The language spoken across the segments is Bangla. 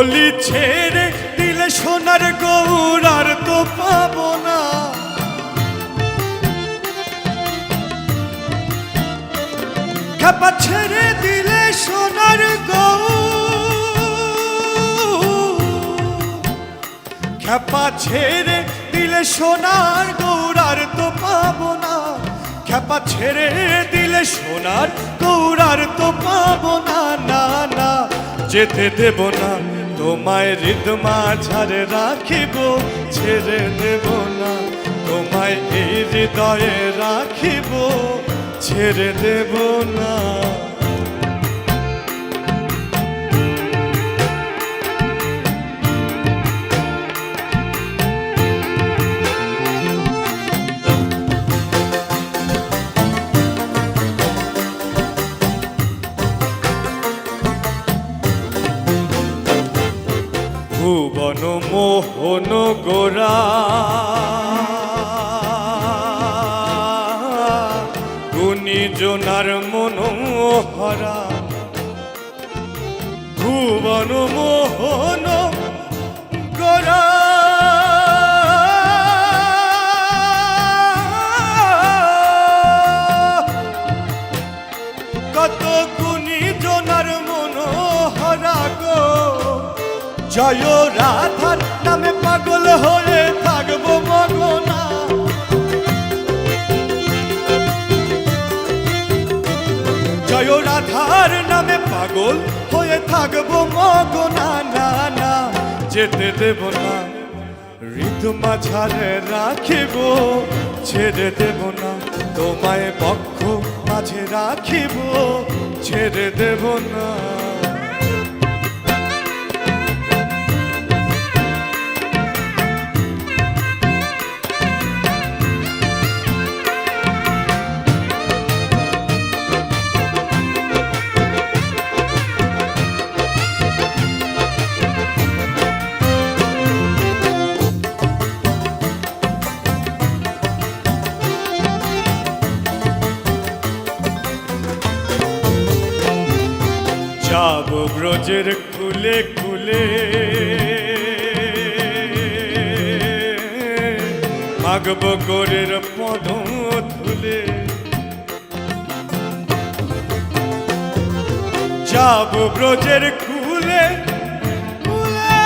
কলি ছেড়ে দিলে সোনার গৌর আর তো পাবো না। খেপা ছেড়ে দিলে সোনার গৌর, খেপা ছেড়ে দিলে সোনার গৌর আর তো পাবো না। খেপা ছেড়ে দিলে সোনার গৌর আর তো পাবো না। না না যেতে দেব না তোমায়, হৃদ মাঝারে রাখিব, ছেড়ে দেব না তোমায়, এই হৃদয়ে রাখিব, ছেড়ে দেব না। ভুবন মোহন গোরা গুণীজনার মনোহরা, ভুবন মোহন গোরা কত গুণীজনার মনোহরা গো। জয় রাধার নামে পাগল হয়ে থাকবো মগনা, জয় রাধার নামে পাগল হয়ে থাকবো মগনা। না না যেতে দেব না, হৃদ মাঝারে রাখিব, ছেড়ে দেব না তোমায়, বক্ষ মাঝে রাখিব, ছেড়ে দেব না। যাব ব্রজের কুলে কুলে, মাগব গোরের পদ ধুলে। যাব ব্রজের কুলে কুলে,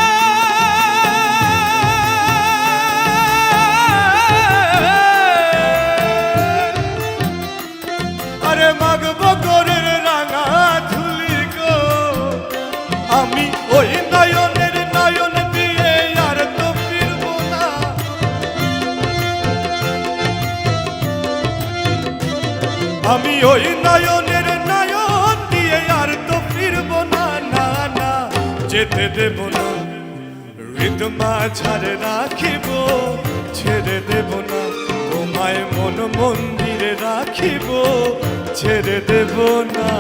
আরে মাগব গোরের রাঙা ধুলি গো। আমি ওই নয়নের নয়ন দিয়ে আর তো ফিরবো না, আমি ওই নয়নের নয়ন দিয়ে আর তো ফিরবো না। না না যেতে দেব না, হৃদ মাঝারে রাখিব, ছেড়ে দেব না তোমায়, মন মন্দিরে রাখিব, ছেড়ে দেব না।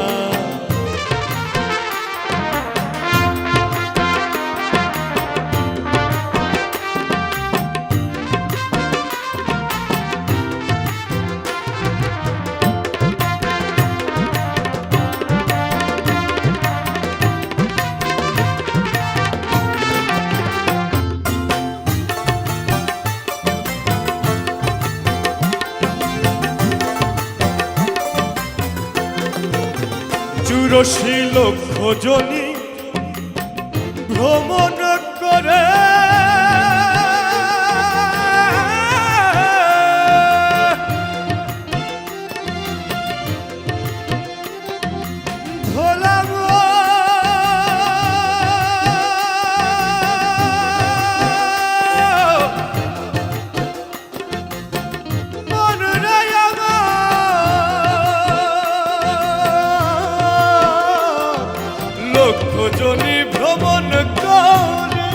চুরাশি লক্ষ জনি ভ্রমণ করে, ভোলাম লক্ষ জনি ভ্রমণ করে,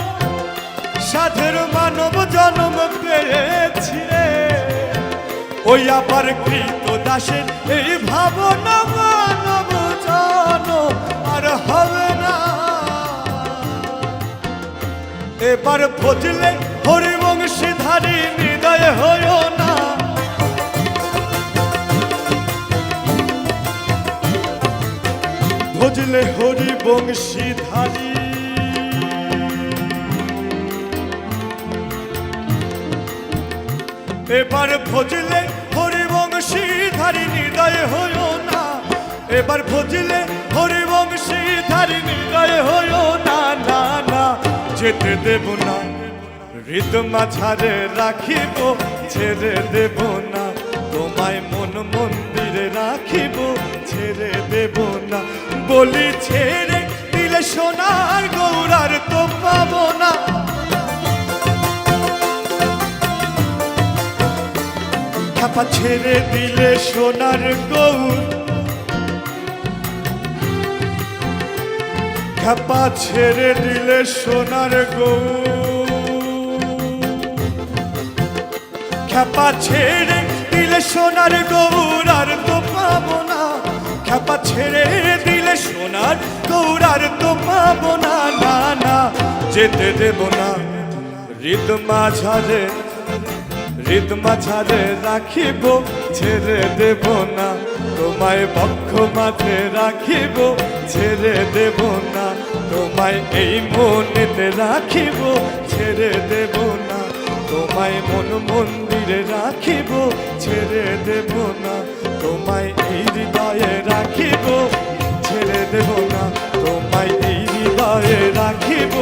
সাধের মানব জন্ম পেয়েছি রে। ওই আবার কৃত দাসের এই ভাবনা মানব জন্ম আর হবে না। এবার ফজলে হরিবংশীধারী হৃদয় হইও না, ভজলে হরিবংশীধারী এবার ভজলে হরিবংশী ধারী হৃদয় হইও না, এবার ভজলে হরিবংশী ধারী হৃদয় হইও না, না না যেতে দেব না, হৃদ মাঝারে রাখিব ছেড়ে দেব না, তোমায় মন মন্দিরে রাখিব ছেড়ে দেব না, বলি ছেড়ে দিলে সোনার গৌরার তো পাবো না। খ্যাপা ছেড়ে দিলে সোনার গৌর, খ্যাপা ছেড়ে দিলে সোনার গৌর, খ্যাপা ছেড়ে দিলে সোনার গৌর আর তো পাবো না, খ্যাপা ছেড়ে দিলে সোনার গৌর আর তো পাবো না, না না যেতে দেব না, হৃদ মাঝারে হৃদ মাঝারে রাখিব ছেড়ে দেব না, তোমায় বক্ষ মাঝে রাখিব ছেড়ে দেব না, তোমায় এই মনেতে রাখিব ছেড়ে দেব না, তোমায় মন মন্দিরে রাখিব ছেড়ে দেব না, তোমায় এই হৃদয়ে রাখিব ছেড়ে দেব না, তোমায় এই হৃদয়ে রাখিব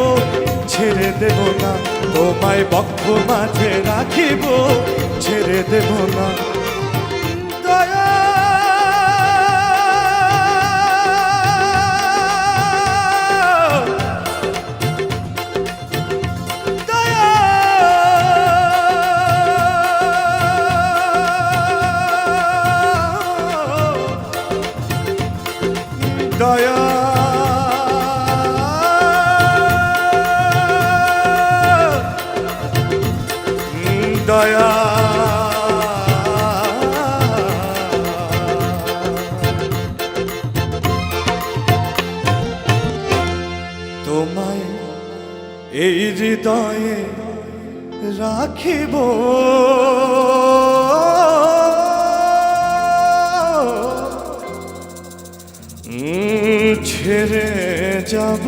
ছেড়ে দেব না, তোমায় বক্ষ মাঝে রাখিব ছেড়ে দেব না। দয়া দয়া দয়া তোমায় এই হৃদয়ে রাখিব ছেড়ে যাব